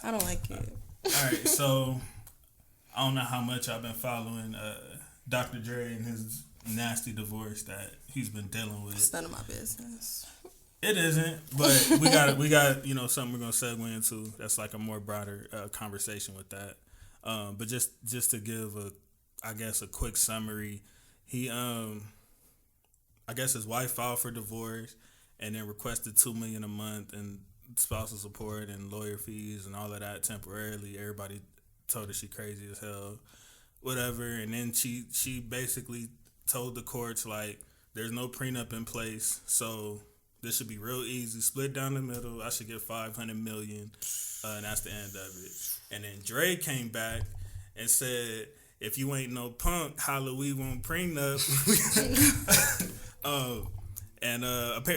I don't like it. All right, so I don't know how much I've been following Dr. Dre and his nasty divorce that he's been dealing with. It's none of my business. It isn't, but we got something we're gonna segue into. That's like a more broader conversation with that. But just to give a quick summary, he I guess his wife filed for divorce and then requested $2 million a month and spousal support and lawyer fees and all of that temporarily. Everybody told her she crazy as hell, whatever. And then she basically told the courts like, there's no prenup in place, so this should be real easy, split down the middle. I should get $500 million, and that's the end of it. And then Dre came back and said, if you ain't no punk, holla, we want prenup.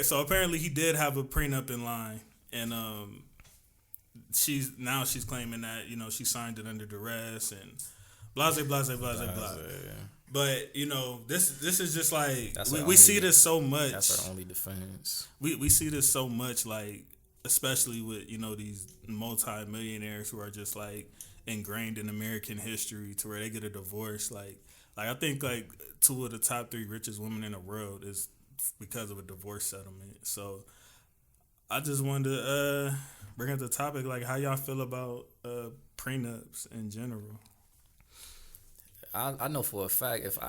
So apparently he did have a prenup in line, and she's claiming that she signed it under duress and blah blah blah blah blah. But this is just like we see this so much. That's our only defense. We see this so much, like especially with these multi-millionaires who are just like ingrained in American history to where they get a divorce. Like I think like 2 of the top 3 richest women in the world is because of a divorce settlement. So I just wanted to bring up the topic, like how y'all feel about prenups in general. I know for a fact if we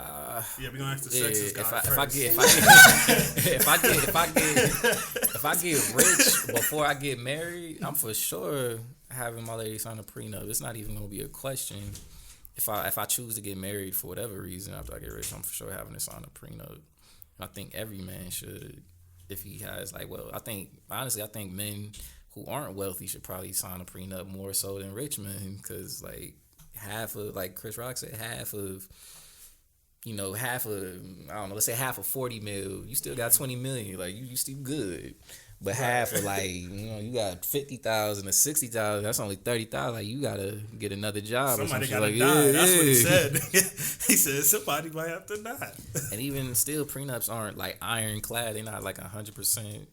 gonna ask the sexist guy if I get rich before I get married, I'm for sure having my lady sign a prenup. It's not even gonna be a question. If I choose to get married for whatever reason after I get rich, I'm for sure having to sign a prenup. I think every man should, if he has I think men who aren't wealthy should probably sign a prenup more so than rich men, because half of, like Chris Rock said, half of I don't know, let's say half of 40 mil, you still got 20 million, like you still good. But half of you got 50,000 or 60,000, that's only 30,000. Like you gotta get another job. Somebody gotta die. Yeah, that's what he said. He said somebody might have to die. And even still, prenups aren't like ironclad. They're not like 100%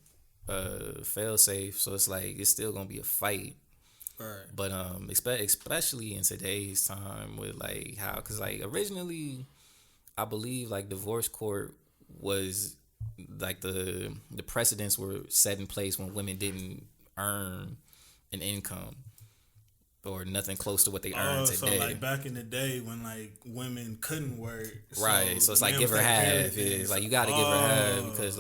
fail safe. So it's like it's still gonna be a fight. Right. But especially in today's time with because originally, I believe divorce court was the precedents were set in place when women didn't earn an income or nothing close to what they earn today. So back in the day when women couldn't work, right? So it's give her half. It's you got to give her half because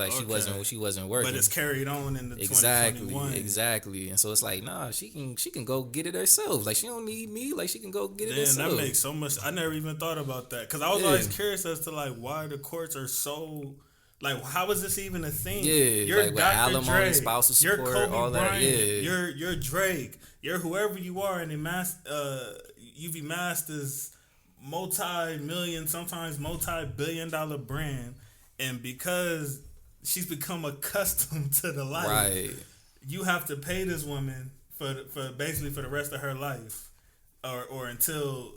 she wasn't working. But it's carried on in the exactly. And so it's nah, she can go get it herself. She don't need me. She can go get it herself. That makes so much. I never even thought about that because I was always curious as to why the courts are so. How is this even a thing? Yeah, you're Dr. alimony, Dre, spousal support, you're Kobe all that. Bryant, Yeah, you're Drake, you're whoever you are, and you've amassed this multi-million, sometimes multi-billion-dollar brand, and because she's become accustomed to the life, right, you have to pay this woman for basically for the rest of her life. Or until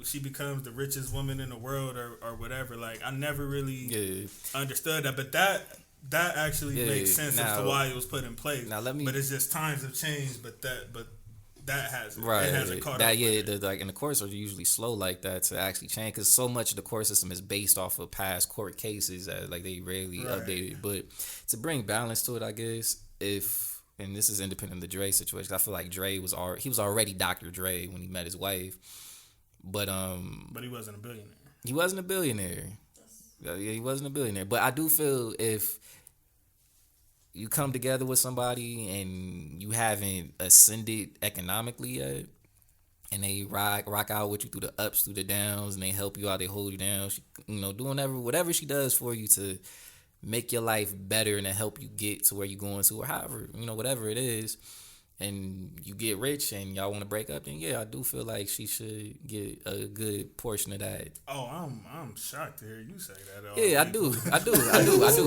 she becomes the richest woman in the world or whatever. I never really understood that, but that actually makes sense as to why it was put in place. But it's just times have changed. But that hasn't. Right. It hasn't caught up. And the courts are usually slow like that to actually change because so much of the court system is based off of past court cases that they rarely update it. But to bring balance to it, I guess and this is independent of the Dre situation. I feel like Dre was already Dr. Dre when he met his wife, but he wasn't a billionaire. He wasn't a billionaire. Yeah, he wasn't a billionaire. But I do feel if you come together with somebody and you haven't ascended economically yet, and they rock out with you through the ups, through the downs, and they help you out, they hold you down. She, doing whatever she does for you to make your life better and to help you get to where you're going to, or however, whatever it is, and you get rich and y'all want to break up, then I do feel like she should get a good portion of that. Oh, I'm shocked to hear you say that. Yeah, I do.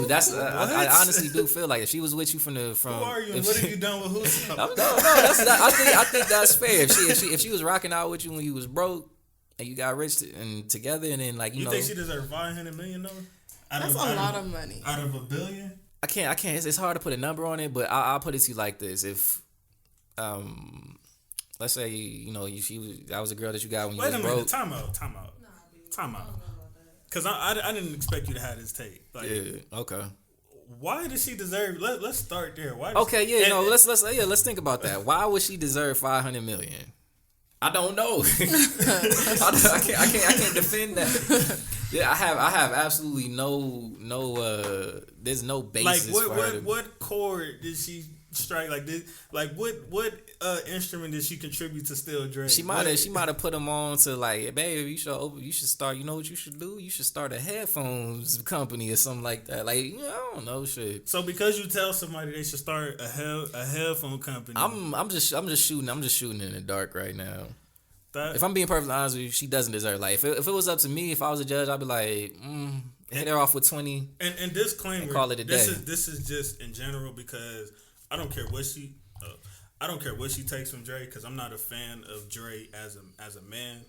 That's I honestly do feel like if she was with you from who are you? And what have you done with who? No. I think that's fair. If she was rocking out with you when you was broke and you got rich and together, and then you think she deserves $500 million though? That's a lot of money. Out of $1 billion? I can't. It's hard to put a number on it, but I'll put it to you like this: if let's say that was a girl that you got when you Wait was a minute. broke. Time out. Because I didn't expect you to have this take. Like, Yeah. Okay. why does she deserve? Let's start there. Why? Okay. Yeah. Let's think about that. Why would she deserve $500 million? I don't know. I can't defend that. Yeah, I have absolutely no. There's no basis. Like what chord did she strike? Like what instrument did she contribute to Still Dre? She might have put him on to like, babe, you should start. You know what you should do? You should start a headphones company or something like that. Like, I don't know, shit. So because you tell somebody they should start a headphone company, I'm just shooting in the dark right now. If I'm being perfectly honest with you, she doesn't deserve. Like, if it was up to me, if I was a judge, I'd be like, hit her off with 20. And disclaimer, and call it a day. This is just in general because I don't care what she takes from Dre, because I'm not a fan of Dre as a man.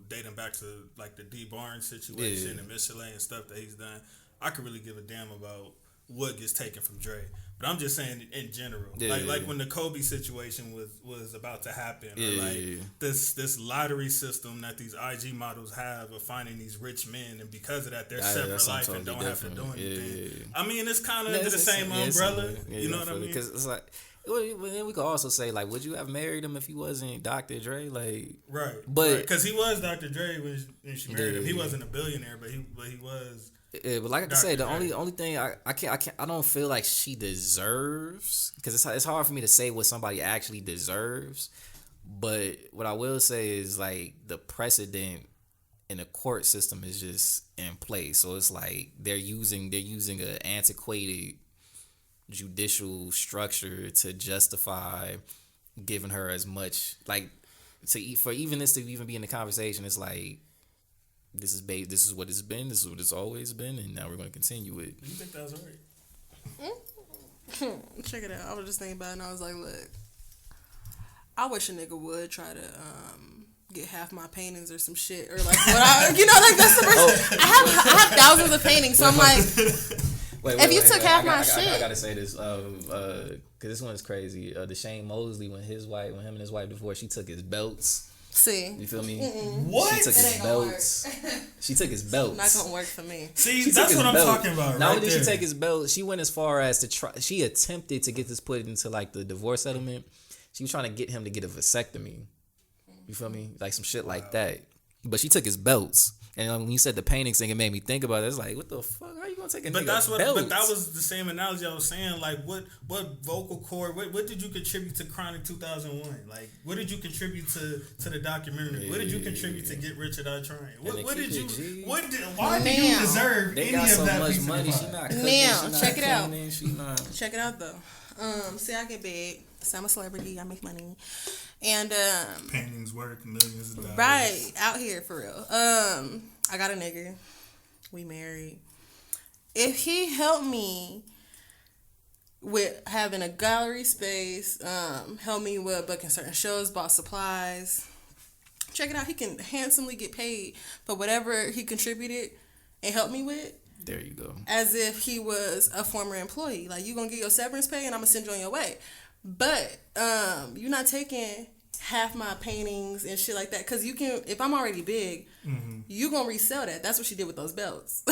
Dating back to like the D Barnes situation and Michelin and stuff that he's done, I could really give a damn about what gets taken from Dre. But I'm just saying in general, like when the Kobe situation was about to happen, or like this lottery system that these IG models have of finding these rich men, and because of that they're set for life and don't have to do anything. I mean, it's kind of under the same umbrella. You know what I mean? Because it's like. Well, we could also say, like, would you have married him if he wasn't Dr. Dre? Like, right, but because he was Dr. Dre when she married him. He wasn't a billionaire, but he was. Yeah, but like I said, the only thing I don't feel like she deserves, because it's hard for me to say what somebody actually deserves. But what I will say is, like, the precedent in the court system is just in place. So it's like they're using an antiquated judicial structure to justify giving her as much, like, for even this to even be in the conversation. It's like, this is what it's been, this is what it's always been, and now we're going to continue it. You think that's right? Check it out. I was just thinking about it, and I was like, look, I wish a nigga would try to get half my paintings or some shit, or like like that's the first. I have thousands of paintings, so I'm like, if you took half my shit. I gotta say this, cause this one is crazy. Deshane Mosley, when him and his wife divorced, she took his belts. See, you feel me? What? She took his belts. She took his belts. Not gonna work for me. See, that's what I'm talking about. Not only did she take his belt, she went as far as to try. She attempted to get this put into like the divorce settlement. She was trying to get him to get a vasectomy. You feel me? Like some shit like that. But she took his belts. And when you said the painting thing, it made me think about it. It's like, what the fuck? How you gonna take a nigga belts? But that was the same analogy I was saying. Like, what vocal cord? What did you contribute to Chronic 2001? Like, what did you contribute to the documentary? What did you contribute to Get Rich or Die Trying? Why do you deserve any of that piece of advice? She not cooking. Now, check it out. Check it out though. See, I get big. So I'm a celebrity. I make money. And paintings worth millions of dollars. Right, out here for real. I got a nigga. We married. If he helped me with having a gallery space, helped me with booking certain shows, bought supplies. Check it out. He can handsomely get paid for whatever he contributed and helped me with. There you go. As if he was a former employee. Like, you gonna get your severance pay and I'm gonna send you on your way. But you're not taking half my paintings and shit like that, because you can, if I'm already big, you gonna resell that. That's what she did with those belts.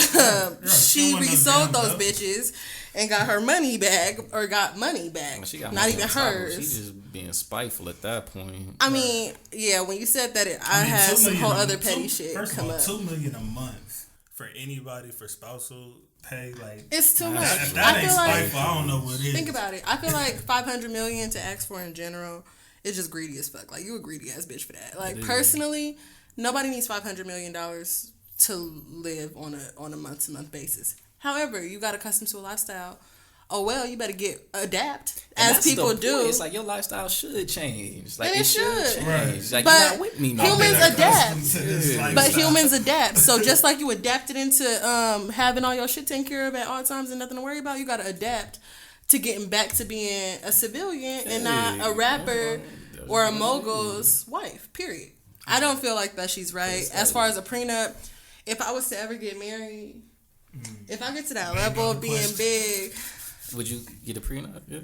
She resold those bitches and got her money back, or got money back. Well, she got not even hers. She's just being spiteful at that point. I mean, yeah, when you said that, I had some whole other petty shit come up. $2 million a month for anybody for spousal pay, like, it's too much. If that ain't spiteful, I don't know what it is. Think about it. I feel like $500 million to ask for in general is just greedy as fuck. Like, you a greedy ass bitch for that. Like, personally, nobody needs $500 million to live on a month to month basis. However, you got accustomed to a lifestyle. Oh well, you better adapt, as people do. It's like your lifestyle should change. Like, and it should change. Right. Like, but you're not with me no humans more. adapt. But humans adapt. So just like you adapted into having all your shit taken care of at all times and nothing to worry about, you got to adapt to getting back to being a civilian and not a rapper or a mogul's wife. Period. I don't feel like that she's right. As far as a prenup, if I was to ever get married, if I get to that level of being big, would you get a prenup? Yeah.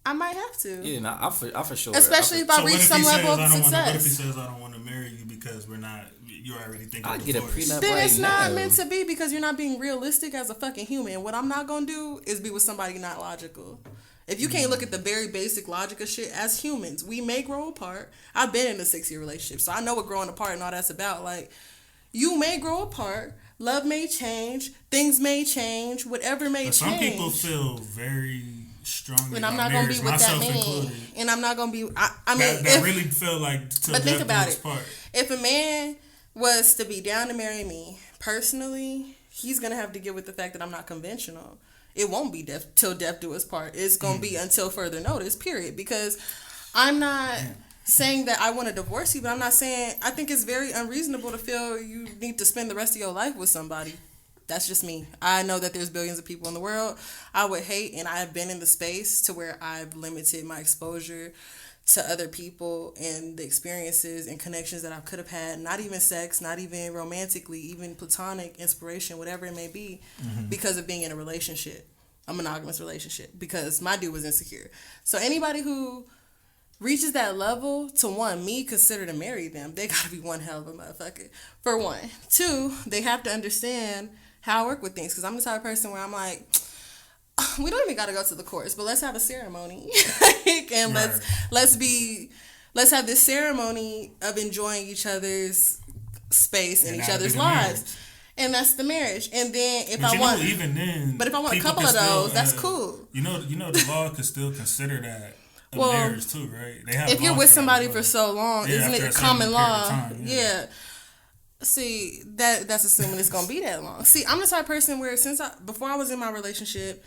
I might have to. Yeah, nah, I for sure. Especially if I reach some level of success. What if he says I don't want to marry you because we're not? You already think I get a prenup. Then right it's not now. meant to be because you're not being realistic as a fucking human. What I'm not gonna do is be with somebody not logical. If you can't look at the very basic logic of shit, as humans, we may grow apart. I've been in a 6-year relationship, so I know what growing apart and all that's about. Like, you may grow apart, love may change, things may change, whatever may change. Some people feel very strongly and I'm about not gonna marriage, be with that myself man. included. And I'm not gonna be. I mean, that really feel like. But think about it. Part. If a man was to be down to marry me personally, he's gonna have to get with the fact that I'm not conventional. It won't be till death do us part. It's gonna be until further notice. Period. Because I'm not saying that I want to divorce you, but I'm not saying I think it's very unreasonable to feel you need to spend the rest of your life with somebody. That's just me. I know that there's billions of people in the world. I would hate, and I have been in the space to where I've limited my exposure to other people and the experiences and connections that I could have had, not even sex, not even romantically, even platonic inspiration, whatever it may be, because of being in a relationship, a monogamous relationship, because my dude was insecure. So anybody who reaches that level, to one, me consider to marry them, they gotta be one hell of a motherfucker, for one. Two, they have to understand how I work with things, because I'm the type of person where I'm like, we don't even gotta go to the courts, but let's have a ceremony. And let's have this ceremony of enjoying each other's space and each other's lives. Marriage. And that's the marriage. And then if I want a couple of those, that's cool. You know the law could still consider that a marriage too, right? They have if you're with somebody for so long, isn't it common law? Yeah. See, that's assuming it's gonna be that long. See, I'm the type of person where before I was in my relationship,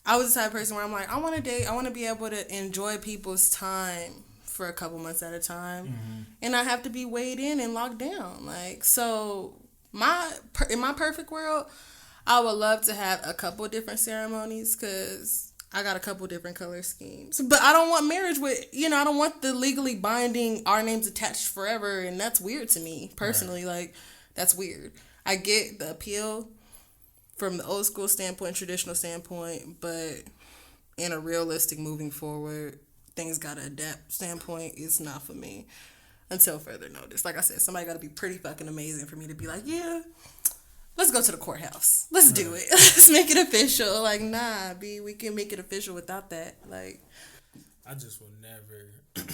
I was the type of person where I'm like, I want to date. I want to be able to enjoy people's time for a couple months at a time. And I have to be weighed in and locked down. Like, so in my perfect world, I would love to have a couple different ceremonies because I got a couple different color schemes. But I don't want marriage with, I don't want the legally binding our names attached forever. And that's weird to me personally. Right. Like, that's weird. I get the appeal from the old school standpoint, traditional standpoint, but in a realistic moving forward, things gotta adapt standpoint, it's not for me until further notice. Like I said, somebody gotta be pretty fucking amazing for me to be like, yeah, let's go to the courthouse. Let's do it. Let's make it official. Like, nah, B, we can make it official without that. Like, I just will never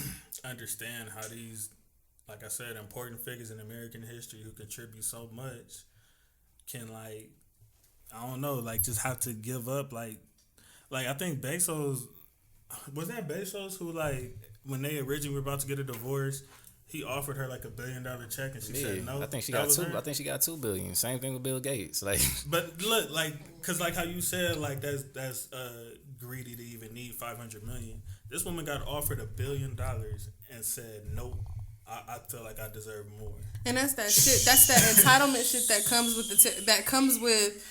understand how these, like I said, important figures in American history who contribute so much can, like, I don't know, like, just have to give up, like I think Bezos, was that Bezos who, like, when they originally were about to get a divorce, he offered her like $1 billion check and she said no. I think she got $2 billion. Same thing with Bill Gates. Like, but look, like, cause like how you said, like that's greedy to even need $500 million. This woman got offered $1 billion and said nope. I feel like I deserve more. And that's that shit. That's that entitlement shit that comes with that comes with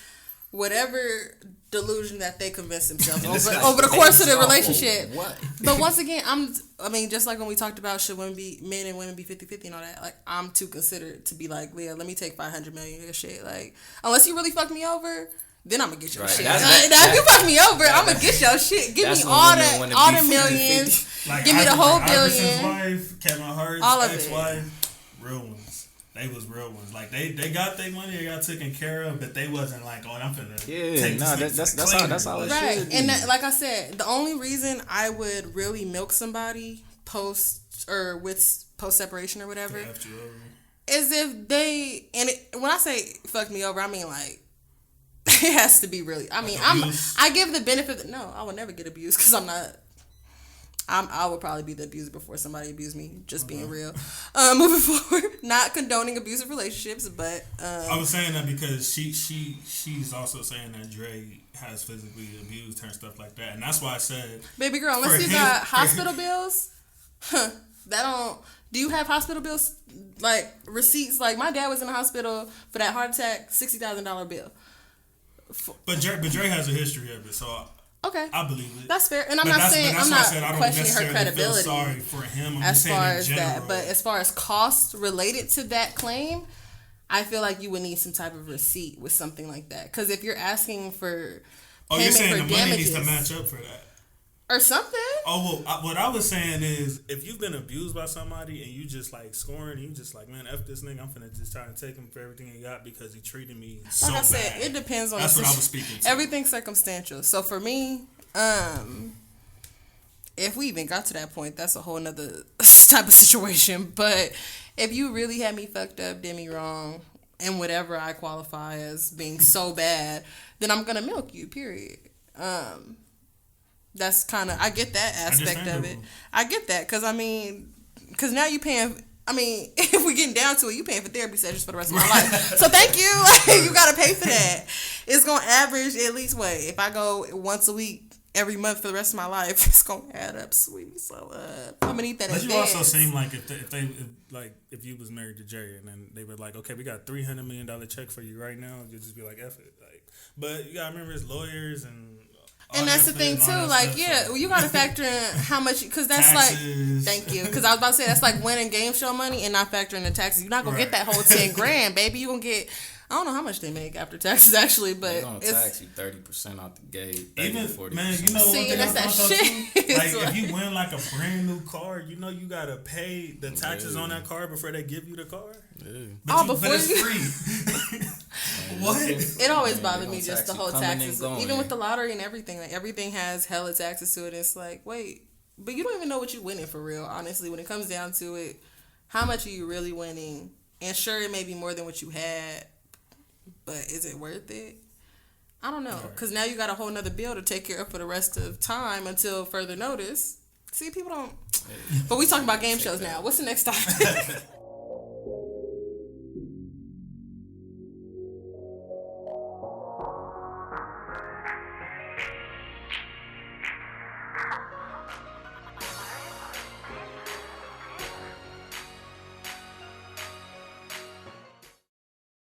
whatever delusion that they convince themselves over the course of the relationship. What? But once again, just like when we talked about should men and women be 50-50 and all that, like, I'm too considerate to be like, Leah, let me take $500 million of shit. Like, unless you really fuck me over, then I'm gonna get your shit. Now, if you fuck me over, I'm gonna get your shit. Give me all the millions. Like, give me the whole billion. Iverson's wife, Kevin Hart's ex-wife, real ones. They was real ones. Like, they got their money, they got taken care of, but they wasn't like, oh, I'm finna take that's all it should be. And that, like I said, the only reason I would really milk somebody post separation or whatever is if they, when I say fuck me over, I mean, like, it has to be really, I mean, I give the benefit no, I would never get abused because I would probably be the abuser before somebody abused me, just being real. Moving forward, not condoning abusive relationships, but I was saying that because she's also saying that Dre has physically abused her and stuff like that, and that's why I said, baby girl, unless you got hospital bills, do you have hospital bills, like receipts? Like, my dad was in the hospital for that heart attack, $60,000 bill. But Dre has a history of it, so. Okay, I believe it. That's fair, and I'm not questioning her credibility. Feel sorry for him. As far as that, but as far as costs related to that claim, I feel like you would need some type of receipt with something like that. Because if you're asking for you're saying the money needs to match up for that, or something. Oh well, what I was saying is, if you've been abused by somebody and you just like scoring, you just like, man, F this nigga, I'm finna just try to take him for everything he got because he treated me so bad. Like I said, it depends on. That's what I was speaking to. Everything's circumstantial. So for me, if we even got to that point, that's a whole nother type of situation. But if you really had me fucked up, did me wrong, and whatever I qualify as being so bad, then I'm gonna milk you. Period. That's kind of, I get that aspect of it. I get that because because now you paying. I mean, if we getting down to it, you paying for therapy sessions for the rest of my life. So thank you. You gotta pay for that. It's gonna average at least what? If I go once a week, every month for the rest of my life, it's gonna add up, sweetie. So I'm gonna need that. But you also seem like if you was married to Jerry and then they were like, okay, we got $300 million check for you right now, you'd just be like, F it. Like, but you gotta remember it's lawyers and. And that's the thing too, like, yeah, well, you gotta factor in how much, because that's taxes. Like, thank you, because I was about to say that's like winning game show money and not factoring the taxes. You're not gonna get that whole 10 grand, baby. You gonna get, I don't know how much they make after taxes actually, but they're gonna tax you 30% out the gate. Even 40%. Man, you know see, what that's that shit. Like if you win like a brand new car, you know you gotta pay the taxes on that car before they give you the car. Yeah. But it's free. What? It always bothered me just the whole taxes, even with the lottery and everything. Like everything has hella taxes to it. It's like, wait, but you don't even know what you're winning for real. Honestly, when it comes down to it, how much are you really winning? And sure, it may be more than what you had, but is it worth it? I don't know, because now you got a whole nother bill to take care of for the rest of time until further notice. See, people don't. But we talking about game shows now. What's the next topic?